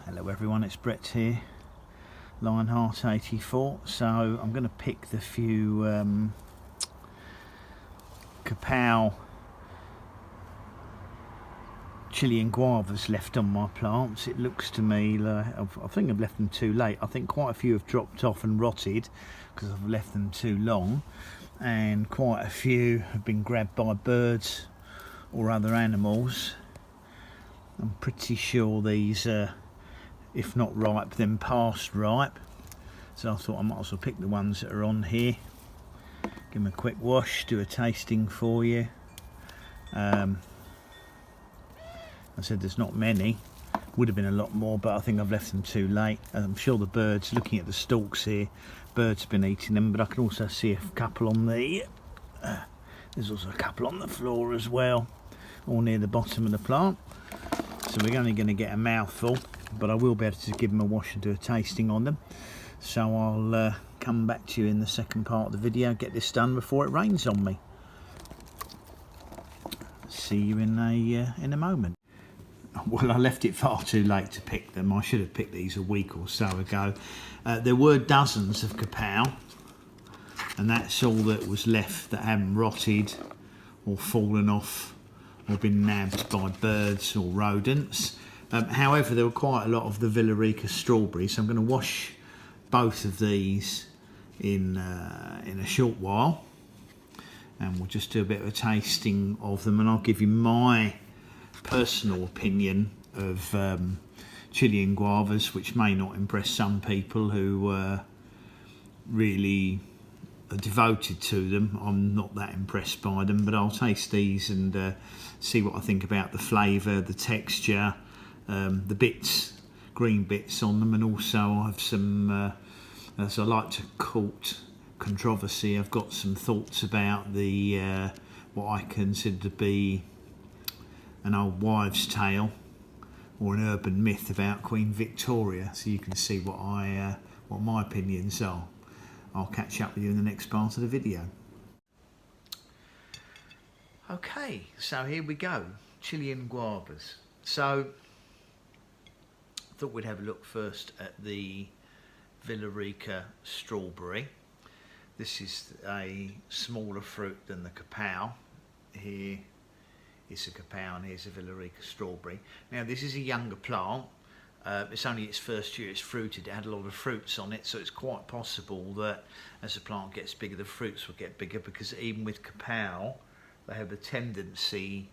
Hello everyone, it's Brett here, Lionheart84. So I'm going to pick the few Kapow Chilean guavas left on my plants. It looks to me like I think I've left them too late. I think quite a few have dropped off and rotted because I've left them too long, and quite a few have been grabbed by birds or other animals. I'm pretty sure these are, if not ripe, then past ripe. So I thought I might as well pick the ones that are on here, give them a quick wash, do a tasting for you. I said there's not many, would have been a lot more, but I think I've left them too late. I'm sure the birds, looking at the stalks here, birds have been eating them, but I can also see a couple on the, there's also a couple on the floor as well, all near the bottom of the plant. So we're only going to get a mouthful, but I will be able to give them a wash and do a tasting on them. So I'll come back to you in the second part of the video, get this done before it rains on me. See you in a moment. Well, I left it far too late to pick them. I should have picked these a week or so ago. There were dozens of Kapow, and that's all that was left that hadn't rotted or fallen off or been nabbed by birds or rodents. However, there were quite a lot of the Villarica strawberries, so I'm going to wash both of these in a short while, and we'll just do a bit of a tasting of them, and I'll give you my personal opinion of Chilean guavas, which may not impress some people who really are devoted to them. I'm not that impressed by them, but I'll taste these and see what I think about the flavour, the texture, the bits, green bits on them, and also I have some, as I like to court controversy, I've got some thoughts about the what I consider to be an old wives' tale or an urban myth about Queen Victoria, so you can see what my opinions are. I'll catch up with you in the next part of the video. Okay, so here we go, Chilean guavas. So I thought we'd have a look first at the Villarica strawberry. This is a smaller fruit than the Kapow. Here is a Kapow and here's a Villarica strawberry. Now this is a younger plant. It's only its first year, it's fruited, it had a lot of fruits on it, so it's quite possible that as the plant gets bigger, the fruits will get bigger, because even with Kapow, they have a tendency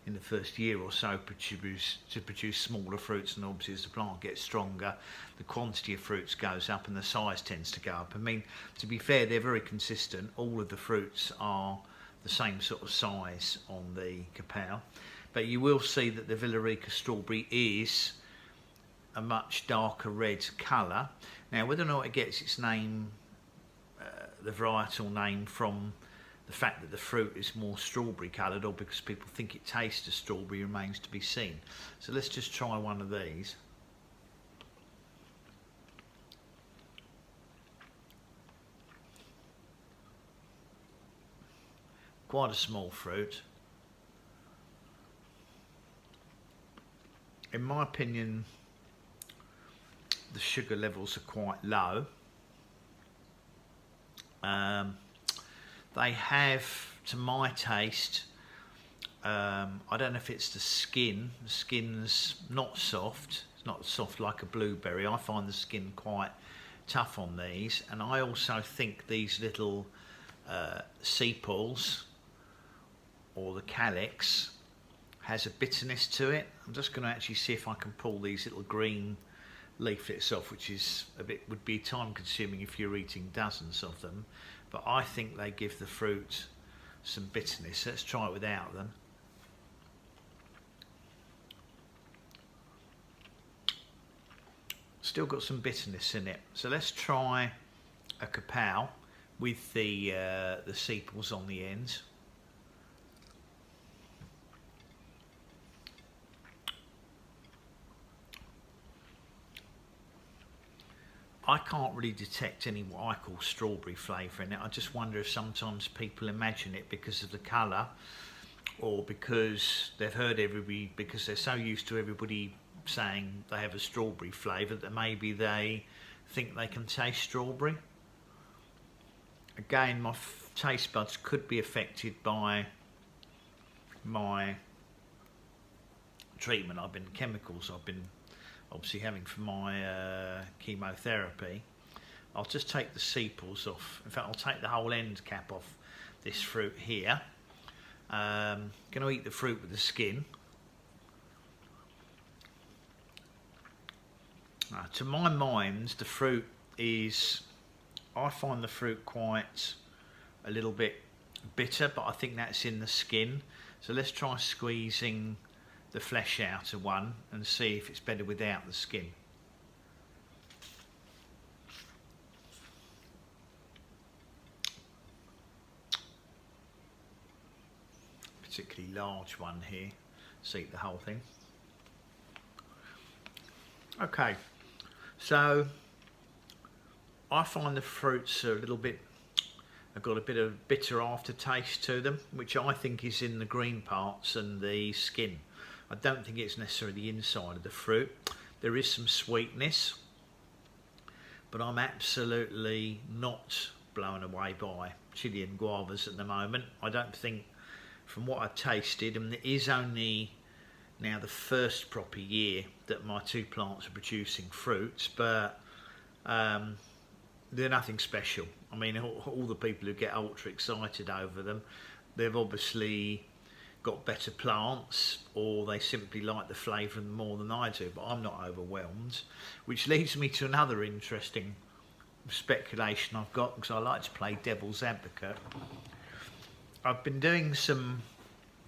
in the first year or so to produce smaller fruits, and obviously as the plant gets stronger, the quantity of fruits goes up and the size tends to go up. I mean, to be fair, they're very consistent. All of the fruits are the same sort of size on the Kapow. But you will see that the Villarica strawberry is a much darker red colour. Now, whether or not it gets its name, the varietal name, from the fact that the fruit is more strawberry coloured or because people think it tastes of strawberry remains to be seen. So let's just try one of these. Quite a small fruit. In my opinion, the sugar levels are quite low. They have, to my taste, I don't know if it's the skin. The skin's not soft. It's not soft like a blueberry. I find the skin quite tough on these, and I also think these little sepals, or the calyx, has a bitterness to it. I'm just going to actually see if I can pull these little green leaflets off, which is would be time consuming if you're eating dozens of them, but I think they give the fruit some bitterness. Let's try it without them. Still got some bitterness in it. So let's try a Kapow with the sepals on the ends. I can't really detect any what I call strawberry flavour in it. I just wonder if sometimes people imagine it because of the colour, or because they've heard everybody, because they're so used to everybody saying they have a strawberry flavour, that maybe they think they can taste strawberry. Again, my taste buds could be affected by my treatment. Chemicals I've been obviously having for my chemotherapy. I'll just take the sepals off. In fact, I'll take the whole end cap off this fruit here. Going to eat the fruit with the skin. To my mind, the fruit is, I find the fruit quite a little bit bitter, but I think that's in the skin. So let's try squeezing the flesh out of one and see if it's better without the skin. Particularly large one here. Let's eat the whole thing. Okay, so I find the fruits are a little bit, have got a bit of bitter aftertaste to them, which I think is in the green parts and the skin. I don't think it's necessarily the inside of the fruit. There is some sweetness, but I'm absolutely not blown away by Chilean guavas at the moment. I don't think, from what I've tasted, and it is only now the first proper year that my two plants are producing fruits, but they're nothing special. I mean, all the people who get ultra excited over them, they've obviously got better plants, or they simply like the flavour more than I do, but I'm not overwhelmed. Which leads me to another interesting speculation I've got, because I like to play devil's advocate. I've been doing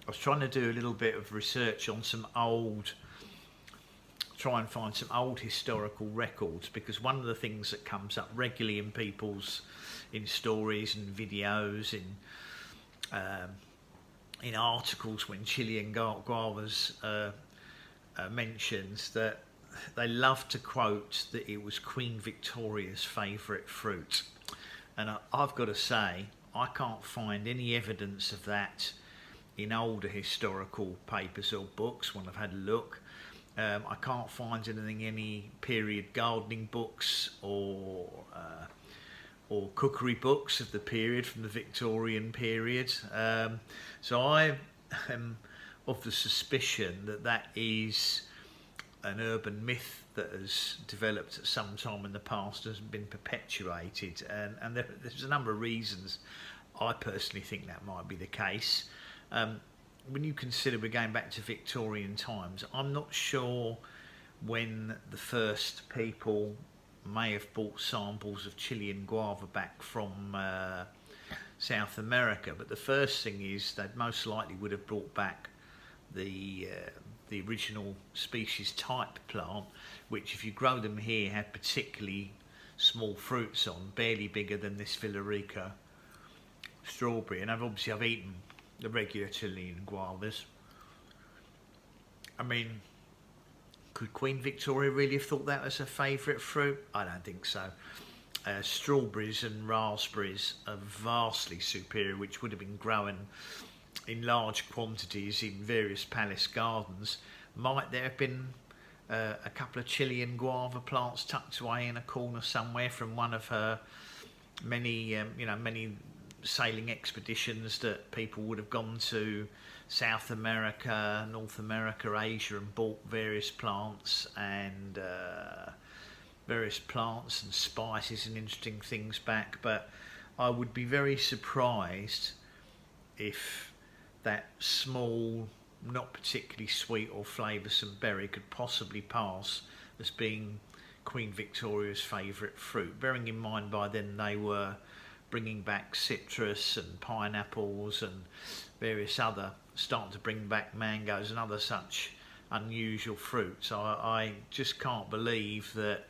I was trying to do a little bit of research on try and find some old historical records, because one of the things that comes up regularly in stories and videos, in articles when Chilean guavas mentions, that they love to quote that it was Queen Victoria's favourite fruit. And I've got to say, I can't find any evidence of that in older historical papers or books when I've had a look. I can't find anything, any period gardening books or cookery books of the period, from the Victorian period. So I am of the suspicion that that is an urban myth that has developed at some time in the past, has been perpetuated, and there's a number of reasons I personally think that might be the case. When you consider we're going back to Victorian times, I'm not sure when the first people may have bought samples of Chilean guava back from South America, but the first thing is they most likely would have brought back the original species type plant, which, if you grow them here, had particularly small fruits on, barely bigger than this Villarica strawberry. And I've eaten the regular Chilean guavas. I mean, could Queen Victoria really have thought that was her favourite fruit? I don't think so. Strawberries and raspberries are vastly superior, which would have been grown in large quantities in various palace gardens. Might there have been a couple of Chilean guava plants tucked away in a corner somewhere from one of her many sailing expeditions that people would have gone to South America, North America, Asia, and bought various plants and spices and interesting things back. But I would be very surprised if that small, not particularly sweet or flavoursome berry could possibly pass as being Queen Victoria's favourite fruit, bearing in mind by then they were bringing back citrus and pineapples and various other, starting to bring back mangoes and other such unusual fruits. I just can't believe that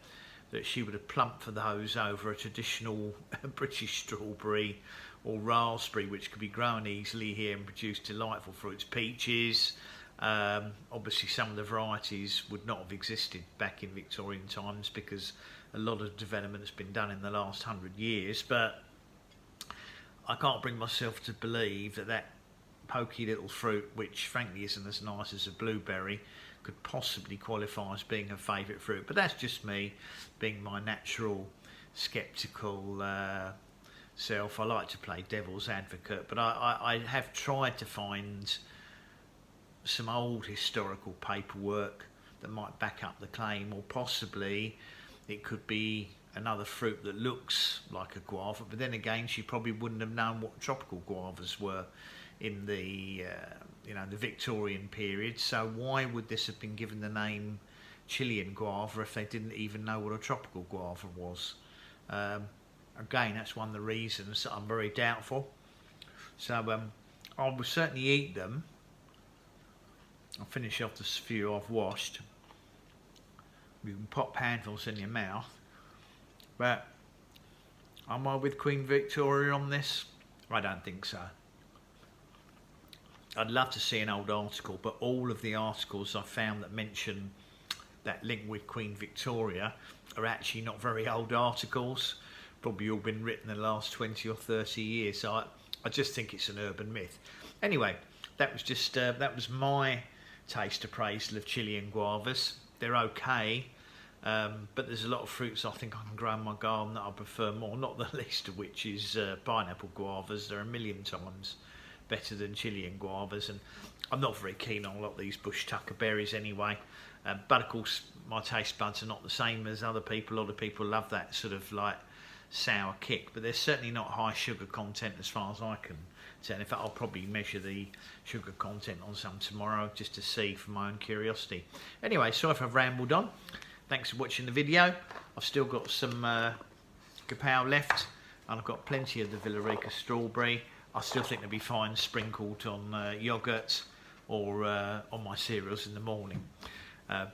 she would have plumped for those over a traditional British strawberry or raspberry, which could be grown easily here and produce delightful fruits. Peaches, obviously some of the varieties would not have existed back in Victorian times because a lot of development has been done in the last 100 years, but I can't bring myself to believe that pokey little fruit, which frankly isn't as nice as a blueberry, could possibly qualify as being a favourite fruit, but that's just me being my natural sceptical self. I like to play devil's advocate, but I have tried to find some old historical paperwork that might back up the claim, or possibly it could be another fruit that looks like a guava, but then again she probably wouldn't have known what tropical guavas were in the the Victorian period, so why would this have been given the name Chilean guava if they didn't even know what a tropical guava was? Again, that's one of the reasons that I'm very doubtful. So I will certainly eat them. I'll finish off the few I've washed. You can pop handfuls in your mouth, but am I with Queen Victoria on this? I don't think so. I'd love to see an old article, but all of the articles I found that mention that link with Queen Victoria are actually not very old articles. Probably all been written in the last 20 or 30 years. So I just think it's an urban myth. Anyway, that was just that was my taste appraisal of Chilean guavas. They're okay, but there's a lot of fruits I think I can grow in my garden that I prefer more, not the least of which is pineapple guavas. They're a million times better than Chilean guavas, and I'm not very keen on a lot of these bush tucker berries anyway, but of course my taste buds are not the same as other people. A lot of people love that sort of like sour kick, but they're certainly not high sugar content as far as I can tell. In fact, I'll probably measure the sugar content on some tomorrow just to see for my own curiosity. Anyway, sorry if I've rambled on. Thanks for watching the video. I've still got some kapow left, and I've got plenty of the Villarica strawberry. I still think they'll be fine sprinkled on yoghurt or on my cereals in the morning.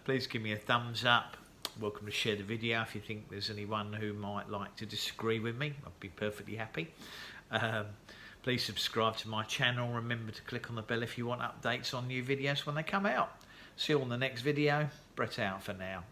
Please give me a thumbs up. Welcome to share the video if you think there's anyone who might like to disagree with me. I'd be perfectly happy. Please subscribe to my channel. Remember to click on the bell if you want updates on new videos when they come out. See you on the next video. Brett out for now.